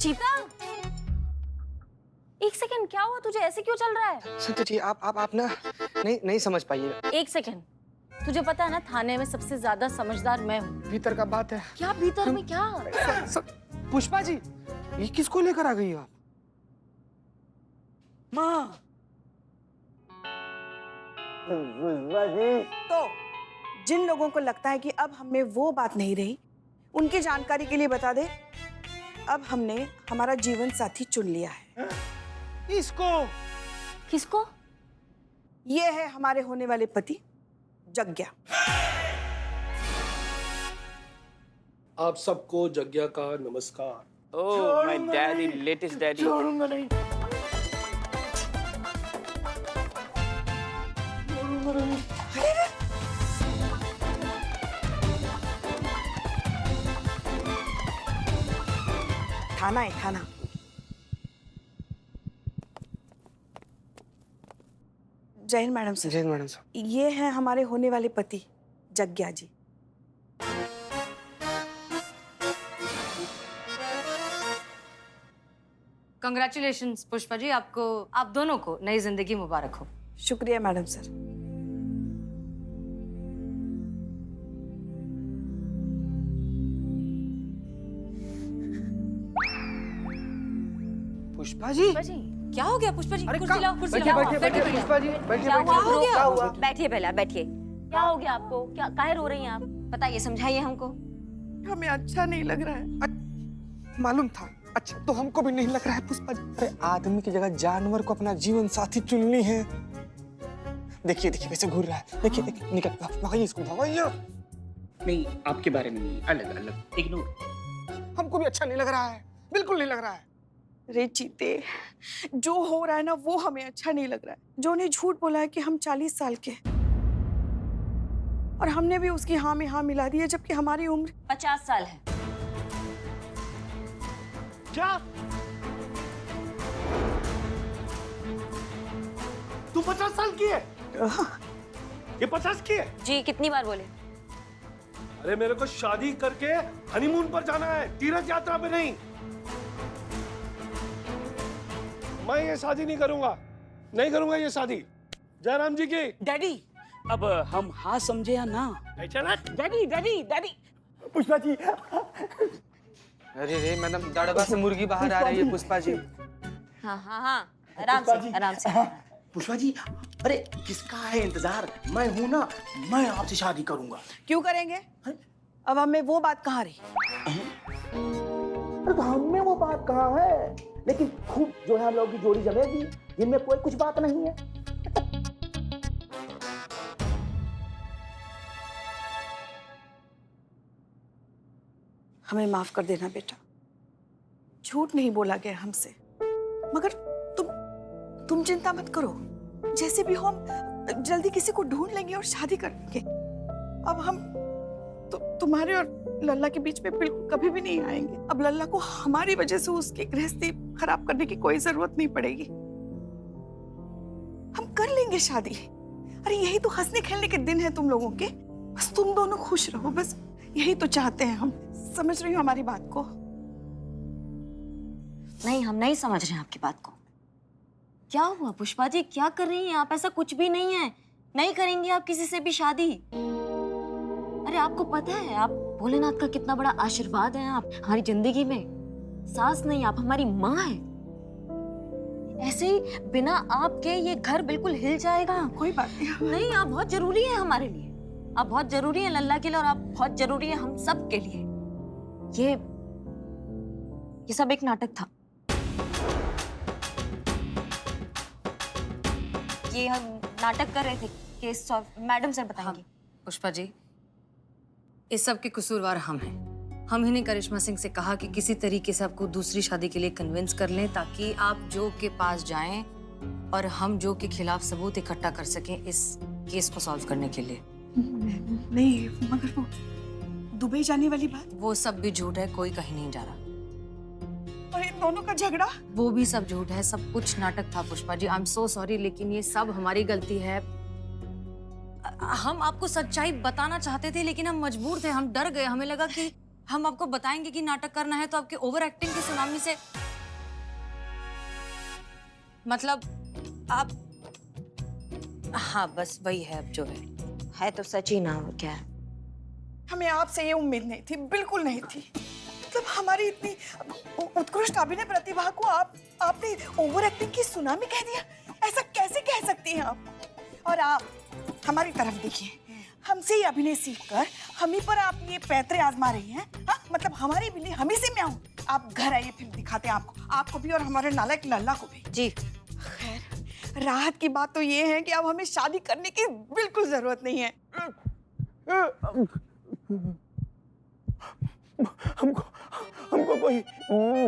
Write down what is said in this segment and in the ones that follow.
चीता, एक सेकंड, क्या हुआ तुझे? ऐसे क्यों चल रहा है? संतु जी आप ना नहीं समझ पाइए। एक सेकंड, तुझे पता है ना थाने में सबसे ज्यादा समझदार मैं हूँ। भीतर का बात है। क्या भीतर में क्या? पुष्पा जी, ये किसको लेकर आ गई हो आप? माँ। तो जिन लोगों को लगता है कि अब हमें वो बात नहीं रही, उनकी जानकारी के लिए बता दे, अब हमने हमारा जीवन साथी चुन लिया है। इसको? किसको? ये है हमारे होने वाले पति जग्या। आप सबको जग्या का नमस्कार। Oh my daddy, latest daddy. छोड़ूंगा नहीं। थाना है थाना। Jain madam sir. Jain madam साहब। ये हैं हमारे होने वाले पति जग्या जी। कंग्रेचुलेशंस पुष्पा जी, आपको, आप दोनों को नई जिंदगी मुबारक हो। शुक्रिया मैडम सर। पुष्पा जी? पुष्पा जी, क्या हो गया पुष्पा जी? अरे कुर्सी लाओ, कुर्सी लाओ। बैठिए बैठिए, पुष्पा जी, बैठिए क्या हुआ? हो गया? बैठिए। बैठिए पहले, आप बैठिए। क्या हो गया आपको? क्या काहे रो रही हैं आप? बताइए, समझाइए हमको। हमें अच्छा नहीं लग रहा है। मालूम था। अच्छा तो हमको भी नहीं लग रहा है पुष्पा जी। अरे आदमी की जगह जानवर को अपना जीवन साथी चुननी है। देखिए देखिए कैसे घूर रहा है। देखिए देखिए, निकल भगाइए इसको, भगाइए। नहीं, आपके बारे में नहीं, अलग अलग, इग्नोर। हमको भी अच्छा नहीं लग रहा है, बिल्कुल नहीं लग रहा है। रे चीते, जो हो रहा है ना वो हमें अच्छा नहीं लग रहा है। जो ने झूठ बोला है कि हम 40 साल के हैं, और हमने भी उसकी हाँ में हाँ मिला दी है, जबकि हमारी उम्र 50 साल है। क्या? तू 50 साल की है? ये 50 की है? जी, कितनी बार बोले? अरे मेरे को शादी करके हनीमून पर जाना है, तीर्थ यात्रा पे नहीं। मैं ये शादी नहीं करूंगा, नहीं करूंगा ये शादी। जयराम जी की। डैडी, अब हम हाँ समझे या ना? चला। Daddy daddy daddy. Pushpa ji. अरे रे मैडम, दड़बा से मुर्गी बाहर आ रही है पुष्पा जी। हाँ हाँ हाँ, आराम से, आराम से। पुष्पा जी, अरे किसका है इंतजार? मैं हूं ना, मैं आपसे शादी करूंगा। क्यों करेंगे? अब हमें वो बात कहाँ रही? अरे तो हम में वो बात कहाँ है, लेकिन खूब जो है हम लोगों की जोड़ी जमेगी, जिनमें कोई कुछ बात नहीं है। हमें माफ कर देना बेटा, झूठ नहीं बोला गया हमसे। मगर तुम चिंता मत करो, जैसे भी हो हम जल्दी किसी को ढूंढ लेंगे और शादी कर लेंगे। अब हम तुम्हारे और लल्ला के बीच में बिल्कुल कभी भी नहीं आएंगे। अब लल्ला को हमारी वजह से उसकी गृहस्थी खराब करने की कोई जरूरत नहीं पड़ेगी। हम कर लेंगे शादी। अरे यही तो हंसने खेलने के दिन है तुम लोगों के। बस तुम दोनों खुश रहो, बस यही तो चाहते हैं हम। समझ रही हो हमारी बात को? नहीं, हम नहीं समझ रहे हैं आपकी बात को। क्या हुआ पुष्पा जी, क्या कर रही हैं आप? ऐसा कुछ भी नहीं है, नहीं करेंगे आप किसी से भी शादी। अरे आपको पता है, आप भोलेनाथ का कितना बड़ा आशीर्वाद है आप हमारी जिंदगी में। सास नहीं, आप हमारी माँ हैं। ऐसे ही बिना आपके ये घर बिल्कुल हिल जाएगा। कोई बात नहीं। नहीं, आप बहुत जरूरी है हमारे लिए। आप बहुत जरूरी है लल्ला के लिए, और आप बहुत जरूरी है हम सब के लिए। ये सब एक नाटक था। ये हम नाटक कर रहे थे। केस मैडम सर बताएंगे। पुष्पा जी, इस सब के कसूरवार हम हैं। हम ही ने करिश्मा सिंह से कहा कि किसी तरीके से आपको दूसरी शादी के लिए कन्विंस कर लें, ताकि आप जो के पास जाएं और हम जो के खिलाफ सबूत इकट्ठा कर सकें इस केस को सॉल्व करने के लिए। नहीं, मगर वो दुबई जाने वाली बात, वो सब भी झूठ है, कोई कहीं नहीं जा रहा। और इन दोनों का झगड़ा, वो भी सब झूठ है, सब कुछ नाटक था Pushpa ji. I am so sorry, लेकिन ये सब हमारी गलती है। हम आपको सच्चाई बताना चाहते थे, लेकिन हम मजबूर थे, हम डर गए। हमें लगा कि हम आपको बताएंगे कि नाटक करना है तो आपके ओवर एक्टिंग की सुनामी से मतलब आप, हाँ बस वही है अब जो है तो सच ही ना, और क्या है। हमें आपसे ये उम्मीद नहीं थी, बिल्कुल नहीं थी। मतलब हमारी इतनी उत्कृष्ट अभिनय प्रतिभा को आपने ओवर एक्टिंग की सुनामी कह दिया। ऐसा कैसे कह सकती हैं आप? और आप हमारी तरफ देखिए, हमसे ही अभिनय सीखकर हम ही पर आप ये पैतरे आजमा रही हैं। हाँ, मतलब हमारी बिल्ली हम ही से म्याऊं। आप घर आइए, फिर दिखाते हैं आपको भी और हमारे नालायक लल्ला को भी। जी। खैर, राहत की बात तो ये है कि अब हमें शादी करने की बिल्कुल जरूरत नहीं है। हमको कोई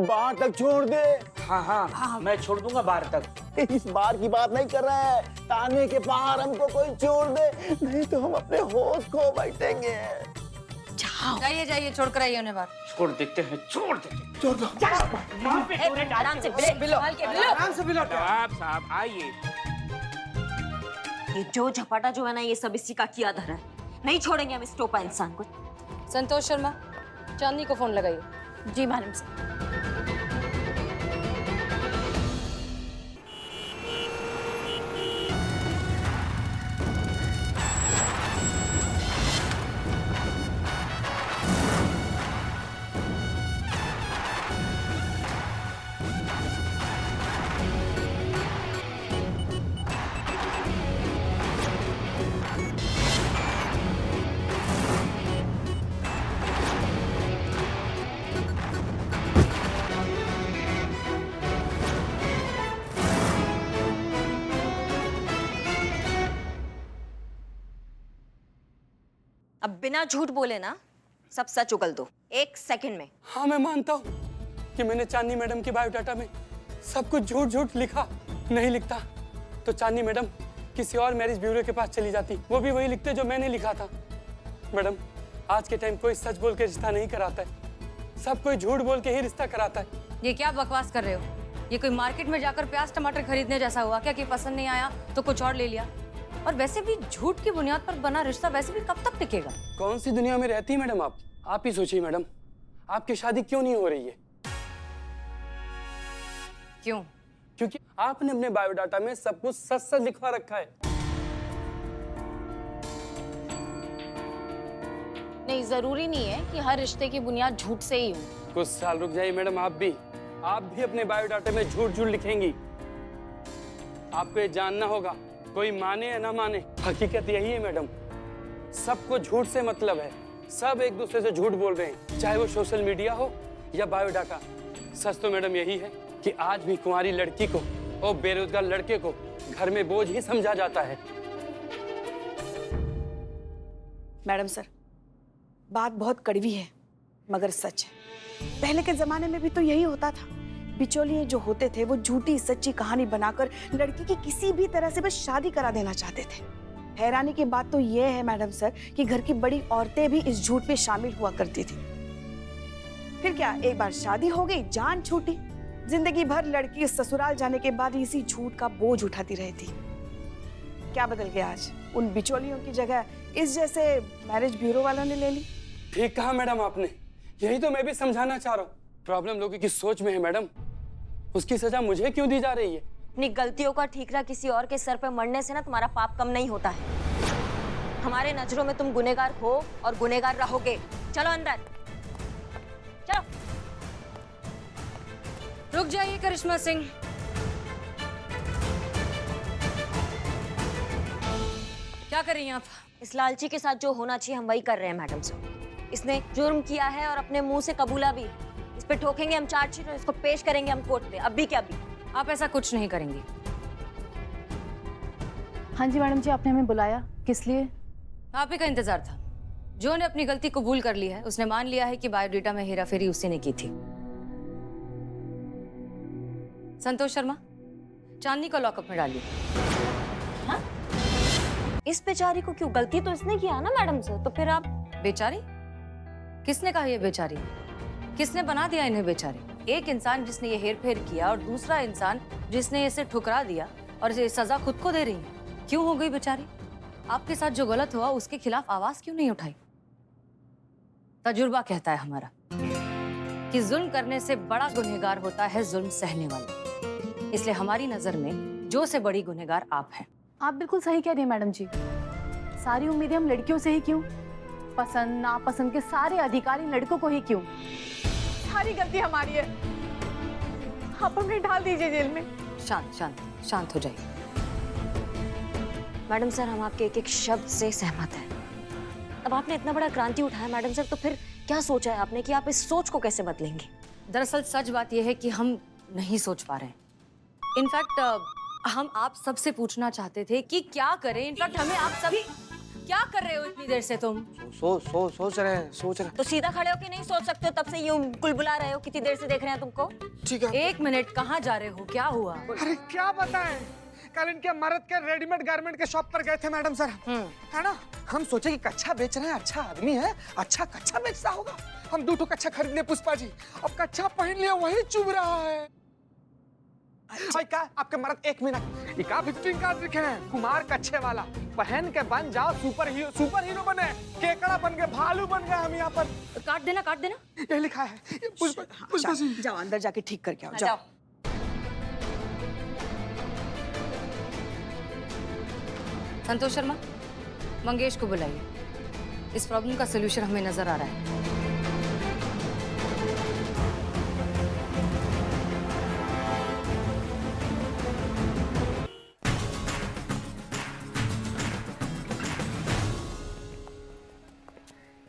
बाहर तक छोड़ दे। हाँ, मैं छोड़ दूंगा बाहर तक। इस बार की बात नहीं कर रहा है, ताने के बाहर हमको कोई छोड़ दे, नहीं तो हम अपने होश खो बैठेंगे। जाइए जाइए, छोड़ कर आइए उन्हें बाहर। छोड़ देते हैं, छोड़ दो। आराम से बिलो, आराम से बिलो। साहब आइए। ये जो झपाटा जो है ना, ये सब इसी का किया धरा है। नहीं छोड़ेंगे हम इस टोपा इंसान को। संतोष शर्मा, चांदनी को फोन लगाइए। जी मैडम साहब। अब बिना झूठ बोले ना सब सच उगल दो 1 सेकंड में। हाँ, मैं मानता हूँ कि मैंने चांदनी मैडम के बायोडाटा में सब कुछ झूठ झूठ लिखा। नहीं लिखता तो चांदनी मैडम किसी और मैरिज ब्यूरो के पास चली जाती, वो भी वही लिखते जो मैंने लिखा था। मैडम, आज के टाइम कोई सच बोल के रिश्ता नहीं कराता है, सब कोई झूठ बोल के ही रिश्ता कराता है। ये क्या बकवास कर रहे हो? ये कोई मार्केट में जाकर प्याज टमाटर खरीदने जैसा हुआ क्या कि पसंद नहीं आया तो कुछ और ले लिया? और वैसे भी झूठ की बुनियाद पर बना रिश्ता वैसे भी कब तक टिकेगा? कौन सी दुनिया में रहती है मैडम आप? आप ही सोचिए मैडम, आपकी शादी क्यों नहीं हो रही है? क्यों? क्योंकि आपने अपने बायोडाटा में सब कुछ सच सच लिखवा रखा है। नहीं, जरूरी नहीं है कि हर रिश्ते की बुनियाद झूठ से ही हो। कुछ साल रुक जाइए मैडम, आप भी अपने बायोडाटा में झूठ झूठ लिखेंगी। आपको ये जानना होगा, कोई माने या ना माने, हकीकत यही है मैडम। सबको झूठ से मतलब है, सब एक दूसरे से झूठ बोल रहे हैं, चाहे वो सोशल मीडिया हो या बायोडाटा। सच तो मैडम यही है कि आज भी कुंवारी लड़की को और बेरोजगार लड़के को घर में बोझ ही समझा जाता है। मैडम सर, बात बहुत कड़वी है मगर सच है। पहले के जमाने में भी तो यही होता था। बिचौलिए जो होते थे वो झूठी सच्ची कहानी बनाकर लड़की की किसी भी तरह से बस शादी करा देना चाहते थे। हैरानी की बात तो ये है मैडम सर कि घर की बड़ी औरतें भी इस झूठ में शामिल हुआ करती थी। फिर क्या, एक बार शादी हो गई, जान छूटी। जिंदगी भर लड़की ससुराल जाने के बाद इसी झूठ का बोझ उठाती रहती। क्या बदल गया आज? उन बिचौलियों की जगह इस जैसे मैरिज ब्यूरो वालों ने ले ली। ठीक कहा मैडम आपने, यही तो मैं भी समझाना चाह रहा हूँ। प्रॉब्लम लोगों की सोच में है मैडम। उसकी सजा मुझे क्यों दी जा रही है? अपनी गलतियों का ठीकरा किसी और के सर पे मरने से ना तुम्हारा पाप कम नहीं होता है। हमारे नजरों में तुम गुनहगार हो और गुनहगार रहोगे। चलो अंदर, चलो। रुक जाइए करिश्मा सिंह। क्या कर रही हैं आप? इस लालची के साथ जो होना चाहिए हम वही कर रहे हैं मैडम साहब। इसने जुर्म किया है और अपने मुंह से कबूला भी। इस पे ठोकेंगे हम चार्जशीट और इसको पेश करेंगे हम कोर्ट में। अभी क्या अभी? आप ऐसा कुछ नहीं करेंगी। हाँ जी मैडम जी, आपने हमें बुलाया किस लिए? आप ही का इंतजार था। जो ने अपनी गलती कबूल कर ली है, उसने मान लिया है कि बायोडेटा में हेराफेरी उसी ने की थी। संतोष शर्मा, चांदनी को लॉकअप में डालिए। हाँ? इस बेचारी को क्यों? गलती तो इसने किया ना मैडम से, तो फिर आप? बेचारी? किसने कहा ये बेचारी? किसने बना दिया इन्हें बेचारी? एक इंसान जिसने ये हेर फेर किया और दूसरा इंसान जिसने इसे ठुकरा दिया और इसे सजा खुद को दे रही है। क्यों हो गई बेचारी? आपके साथ जो गलत हुआ उसके खिलाफ आवाज क्यों नहीं उठाई? तजुर्बा कहता है हमारा। कि जुल्म करने से बड़ा गुनहगार होता है जुल्म सहने वाला। इसलिए हमारी नजर में जो से बड़ी गुनहगार आप हैं। आप बिल्कुल सही कह रही हैं मैडम जी। सारी उम्मीदें हम लड़कियों से ही क्यों? पसंद नापसंद के सारे अधिकार इन लड़कों को ही क्यों? सारी गलती हमारी है। आप हमें डाल दीजिए जेल में। शांत शांत शांत हो जाइए। मैडम सर, हम आपके एक एक शब्द से सहमत हैं। अब आपने इतना बड़ा क्रांति उठाया मैडम सर, तो फिर क्या सोचा है आपने कि आप इस सोच को कैसे बदलेंगे? दरअसल सच बात यह है कि हम नहीं सोच पा रहे हैं। इनफैक्ट हम आप सबसे पूछना चाहते थे कि क्या करें। इनफैक्ट हमें आप सभी क्या कर रहे हो इतनी देर से तुम? सोच रहे हैं। तो सीधा खड़े हो कि नहीं सोच सकते हो? तब से यूं कुलबुला रहे हो, कितनी देर से देख रहे हैं तुमको। ठीक है। 1 मिनट, कहाँ जा रहे हो? क्या हुआ? अरे क्या बताएं, कल इनके मर्द के रेडीमेड गारमेंट के शॉप पर गए थे मैडम सर, है ना। हम सोचे कि कच्छा बेच रहे हैं, अच्छा आदमी है, अच्छा कच्छा बेचता होगा। हम 2 ठो कच्छा खरीद लिए पुष्पा जी। अब कच्छा पहन लिया, वही चुभ रहा है। भाई क्या आपके मर्द 1 मिनट इका विजिटिंग कार्ड लिखे हैं, कुमार कच्छे वाला। पहन के बन जाओ सुपर हीरो बने, केकड़ा बन गए, भालू बन गए हम यहाँ पर। काट देना काट देना। ये लिखा है। ये पुष्पा जी जाओ अंदर जाके ठीक करके आओ। जाओ। संतोष शर्मा, मंगेश को बुलाइए। इस प्रॉब्लम का सलूशन हमें नजर आ रहा है।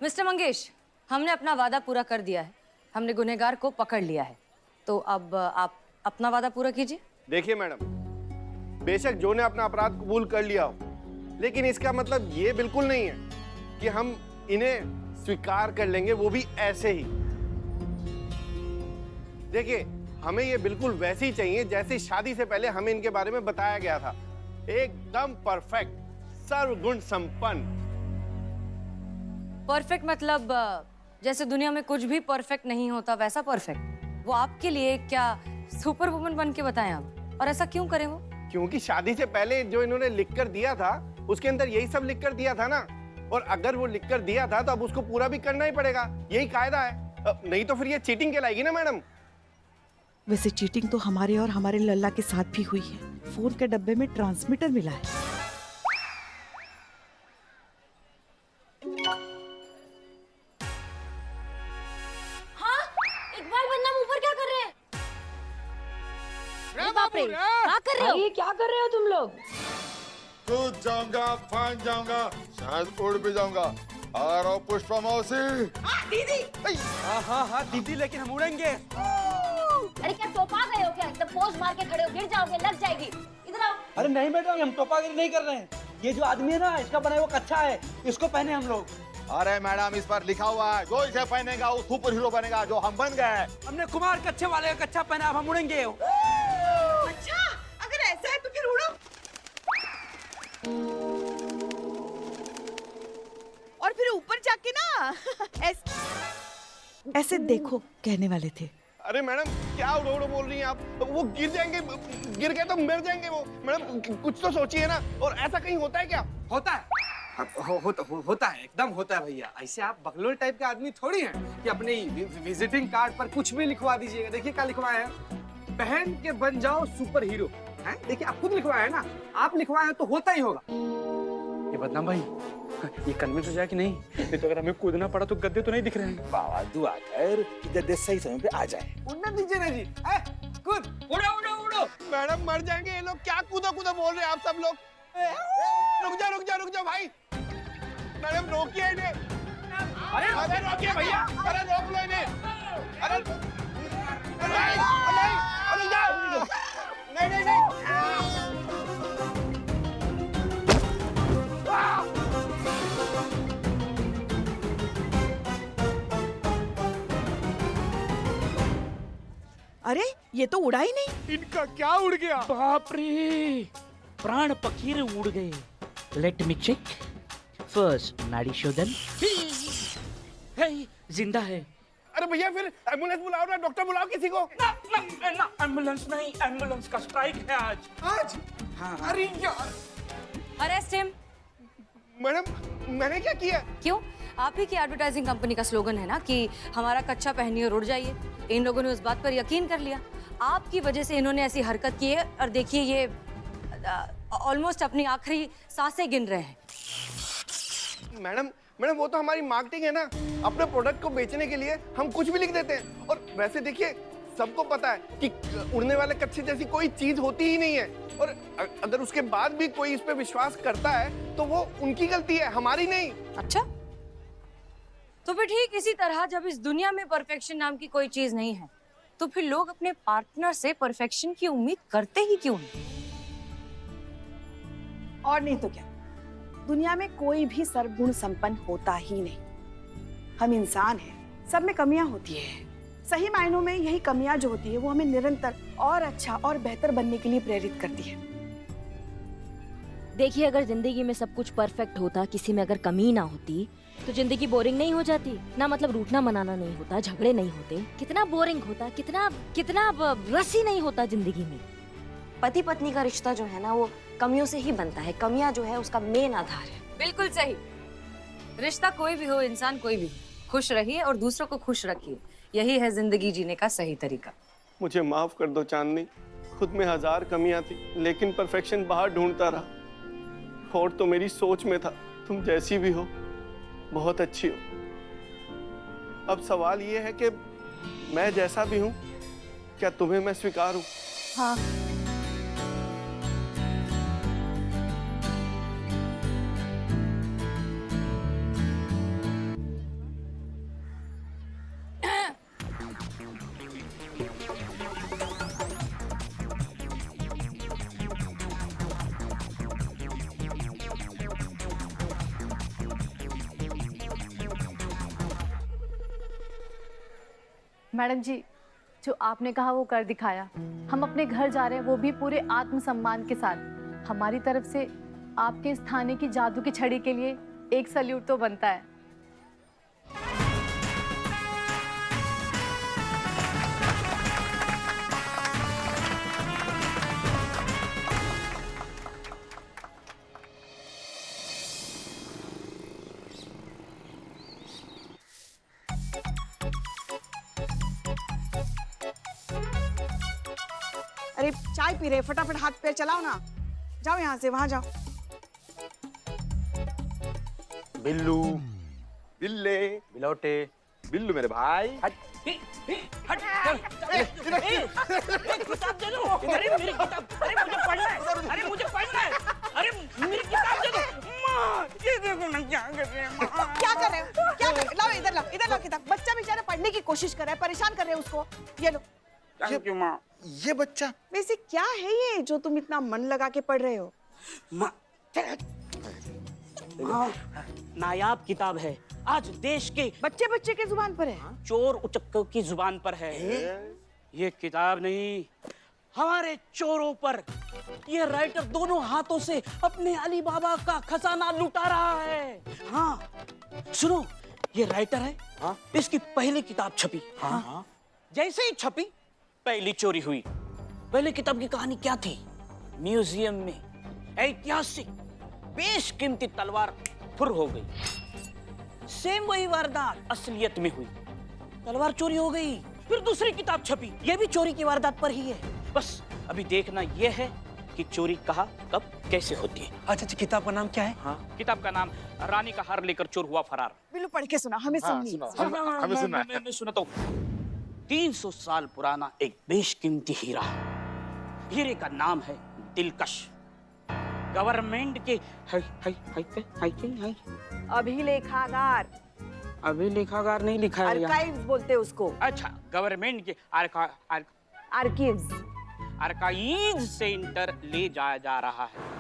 मिस्टर मंगेश, हमने अपना वादा पूरा कर दिया है। हमने गुनहगार को पकड़ लिया है, तो अब आप अपना वादा पूरा कीजिए। देखिए मैडम, बेशक जो ने अपना अपराध कबूल कर लिया हो, लेकिन इसका मतलब ये बिल्कुल नहीं है कि हम इन्हें स्वीकार कर लेंगे, वो भी ऐसे ही। देखिए, हमें ये बिल्कुल वैसे ही चाहिए जैसे शादी से पहले हमें इनके बारे में बताया गया था। एकदम परफेक्ट, सर्वगुण संपन्न। परफेक्ट मतलब जैसे दुनिया में कुछ भी परफेक्ट नहीं होता वैसा परफेक्ट। वो आपके लिए क्या सुपर वुमन बन के बताएं आप? और ऐसा क्यों करें वो? क्योंकि शादी से पहले जो इन्होंने लिख कर दिया था उसके अंदर यही सब लिख कर दिया था ना। और अगर वो लिख कर दिया था तो अब उसको पूरा भी करना ही पड़ेगा, यही कायदा है। नहीं तो फिर ये चीटिंग कहलाएगी ना मैडम। वैसे चीटिंग तो हमारे और हमारे लल्ला के साथ भी हुई है। फोन के डब्बे में ट्रांसमीटर मिला है। हाँ, इकबाल बन्ना ऊपर क्या कर रहे हैं? बाप रे, क्या कर रहे हो? क्या कर रहे हो तुम लोग? कूद जाऊंगा, फान जाऊंगा, शायद उड़ भी जाऊंगा। आ रहा हूं पुष्पा मौसी। दीदी। हाँ दीदी, लेकिन हम उड़ेंगे। अरे क्या टोपा गए हो क्या? एकदम पोज मार के खड़े हो, गिर जाओगे, लग जाएगी। इधर आओ। अरे नहीं मैडम, हम टोपागिरी नहीं कर रहे हैं। ये जो आदमी है ना, इसका बना हुआ कच्छा है, इसको पहने हम लोग। अरे मैडम, इस पर लिखा हुआ है जो इसे पहनेगा वो सुपर हीरो बनेगा, जो हम बन गए। हमने कुमार कच्छे वाले का कच्छा पहना, अब हम उड़ेंगे। अच्छा, अगर ऐसा है तो फिर उड़ो। और फिर ऊपर जाके ना ऐसे देखो कहने वाले थे। अरे मैडम, क्या उड़ो उड़ो बोल रही हैं आप? वो गिर जाएंगे, गिर गए तो मर जाएंगे वो। मैडम कुछ तो सोचिए ना। और ऐसा कहीं होता है क्या? होता है। होता है, एकदम होता है भैया। ऐसे आप बकलोल टाइप के आदमी थोड़ी हैं कि अपने विजिटिंग कार्ड पर कुछ भी लिखवा दीजिएगा। देखिए क्या लिखवाए हैं, पहन के बन जाओ सुपर हीरो। हैं? देखिए आप खुद लिखवाए हैं ना, आप लिखवाए हैं तो होता ही होगा। ये बदनाम भाई, ये कन्विंस हो जाए कि नहीं? नहीं तो अगर हमें कूदना पड़ा तो गद्दे तो नहीं दिख रहे हैं। बाबा दुआ कर कि गद्दे सही समय पे आ जाए। उड़ना दीजिए ना जी। कूद, उड़ो उड़ो उड़ो। मैडम मर जाएंगे ये लोग। क्या कूदा कूदा बोल रहे हैं आप सब लोग? रुक जाओ भाई। मैडम रोकिए इन्हें। अरे रोकिए भैया, अरे रोक लो इन्हें। अरे रुक जाओ। नहीं। अरे ये तो उड़ा ही नहीं। इनका क्या उड़ गया? बाप रे, प्राण पखीर उड़ गए। Let me check. फर्स्ट नाड़ी शोधन। हे, जिंदा है। अरे भैया, फिर एम्बुलेंस बुलाओ ना, डॉक्टर बुलाओ किसी को। ना एम्बुलेंस नहीं, एम्बुलेंस का स्ट्राइक है आज। हाँ। अरे यार, अरेस्ट हिम। मैडम मैंने क्या किया? क्यों? आप ही की एडवर्टाइजिंग कंपनी का स्लोगन है ना कि हमारा कच्चा पहनिए और उड़ जाइए। इन लोगों ने उस बात पर यकीन कर लिया। आपकी वजह से इन्होंने ऐसी हरकत की है और देखिए ये ऑलमोस्ट अपनी आखिरी सांसें गिन रहे हैं। मैडम वो तो हमारी मार्केटिंग है ना। अपने प्रोडक्ट को बेचने के लिए हम कुछ भी लिख देते हैं। और वैसे देखिए सबको पता है कि उड़ने वाले कच्छे जैसी कोई चीज होती ही नहीं है। और अगर उसके बाद भी कोई इस पे विश्वास करता है तो वो उनकी गलती है, हमारी नहीं। अच्छा, तो फिर ठीक इसी तरह जब इस दुनिया में परफेक्शन नाम की कोई चीज नहीं है तो फिर लोग अपने पार्टनर से परफेक्शन की उम्मीद करते ही क्यों हैं? और नहीं तो क्या, दुनिया में कोई भी सर्वगुण संपन्न होता ही नहीं। हम इंसान हैं, सब में कमियां होती है। सही मायनों में यही कमियां जो होती है वो हमें निरंतर और अच्छा और बेहतर बनने के लिए प्रेरित करती है। देखिए, अगर जिंदगी में सब कुछ परफेक्ट होता, किसी में अगर कमी ना होती, तो जिंदगी बोरिंग नहीं हो जाती ना। मतलब रूठना मनाना नहीं होता, झगड़े नहीं होते, कितना बोरिंग होता, कितना रस ही नहीं होता जिंदगी में। पति पत्नी का रिश्ता जो है ना वो कमियों से ही बनता है। कमियां जो है उसका मेन आधार है। बिल्कुल सही। रिश्ता कोई भी हो, इंसान कोई भी हो, खुश रहिए और दूसरों को खुश रखिए। यही है जिंदगी जीने का सही तरीका। मुझे माफ कर दो चांदनी, खुद में 1000 कमियां थी लेकिन परफेक्शन बाहर ढूंढता रहा। और तो मेरी सोच में था तुम जैसी भी हो बहुत अच्छी हो। अब सवाल ये है कि मैं जैसा भी हूं क्या तुम्हें मैं स्वीकार हूं? हाँ। मैडम जी, जो आपने कहा वो कर दिखाया। हम अपने घर जा रहे हैं, वो भी पूरे आत्मसम्मान के साथ। हमारी तरफ से आपके इस थाने की जादू की छड़ी के लिए एक सल्यूट तो बनता है। अरे चाय पी रहे, फटाफट हाथ पैर चलाओ ना। जाओ यहाँ से वहां जाओ। बिल्लू, बिल्ले, बिलौटे, बिल्लू मेरे भाई। हट, किताब दे दो। अरे मेरी किताब, अरे मुझे पढ़ना है, अरे मुझे पढ़ना है, अरे मेरी किताब दे दो। माँ, ये देखो ना क्या कर रहे हैं माँ। क्या कर रहे हो? क्या कर रहे हो? लाओ इधर लाओ किताब। बच्चा बेचारा पढ़ने की कोशिश कर रहा है, परेशान कर रहे हैं उसको। ये लो। थैंक यू माँ। ये बच्चा वैसे क्या है ये जो तुम इतना मन लगा के पढ़ रहे हो? माँ, नायाब किताब है। आज देश के बच्चे के जुबान पर है। चोर उचक्कों की जुबान पर है। ये किताब नहीं, हमारे चोरों पर ये राइटर दोनों हाथों से अपने अली बाबा का खजाना लुटा रहा है। हाँ, सुनो, ये राइटर है। हाँ? इसकी पहली किताब छपी। हाँ? जैसे ही छपी पहली चोरी हुई। पहली किताब की कहानी क्या थी? म्यूजियम में ऐतिहासिक बेशकीमती तलवार फुर हो गई। सेम वही वारदात असलियत में हुई, तलवार चोरी हो गई। फिर दूसरी किताब छपी, ये भी चोरी की वारदात पर ही है। बस अभी देखना ये है कि चोरी कहाँ, कब, कैसे होती है। अच्छा, किताब का नाम क्या है? हाँ, किताब का नाम रानी का हार लेकर चोर हुआ फरार। बिल्लू पढ़ के सुना, हमें सुननी। हमें सुनना है। मैं सुनाता हूँ। 300 साल पुराना एक बेशकीमती हीरा। हीरे का नाम है दिलकश। गवर्नमेंट के अभिलेखागार। अभिलेखागार नहीं लिखा है यहाँ। आर्काइव्स बोलते हैं उसको। अच्छा, गवर्नमेंट के आर्काइव्स। आर्काइव सेंटर ले जाया जा रहा है।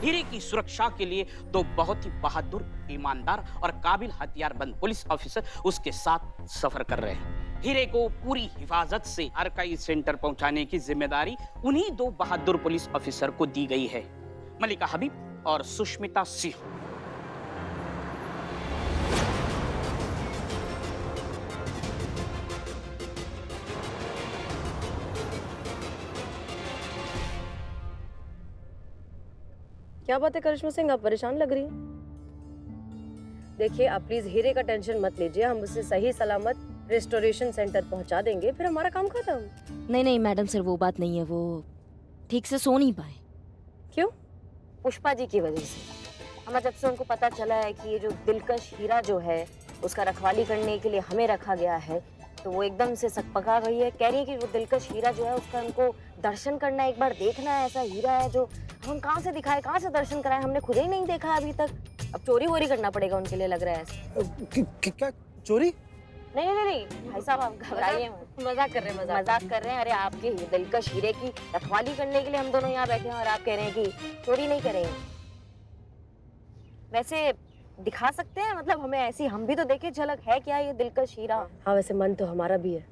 हीरे की सुरक्षा के लिए दो बहुत ही बहादुर, ईमानदार और काबिल हथियारबंद पुलिस ऑफिसर उसके साथ सफर कर रहे हैं। हीरे को पूरी हिफाजत से आर्काइव सेंटर पहुंचाने की जिम्मेदारी उन्हीं दो बहादुर पुलिस ऑफिसर को दी गई है, मलिका हबीब और सुष्मिता सिंह। क्या बात है करिश्मा सिंह, आप परेशान लग रही हैं? देखिए आप प्लीज हीरे का टेंशन मत लीजिए, हम उसे सही सलामत रेस्टोरेशन सेंटर पहुंचा देंगे, फिर हमारा काम खत्म। नहीं नहीं मैडम सर, वो बात नहीं है, वो ठीक से सो नहीं पाए। क्यों? पुष्पा जी की वजह से। हमें जब से उनको पता चला है कि ये जो दिलकश हीरा जो है उसका रखवाली करने के लिए हमें रखा गया है, तो वो एकदम से सकपका गई है। कह रही है कि वो दिलकश हीरा जो है उसका उनको दर्शन करना है, एक बार देखना है। ऐसा हीरा है जो हम कहाँ से दिखाए, कहाँ से दर्शन कराए, हमने खुद ही नहीं देखा अभी तक। अब चोरी वोरी करना पड़ेगा उनके लिए, लग रहा है ऐसे। क्या चोरी? नहीं नहीं नहीं भाई साहब, आप घबराइए मत। मजाक कर रहे हैं, मजाक कर रहे हैं। अरे आपके दिलकश हीरे की रखवाली करने के लिए हम दोनों यहाँ बैठे हैं और आप कह रहे हैं कि चोरी नहीं करेंगे। वैसे दिखा सकते हैं, मतलब हमें ऐसी, हम भी तो देखे झलक है क्या ये दिलकश हीरा। हाँ वैसे मन तो हमारा भी है।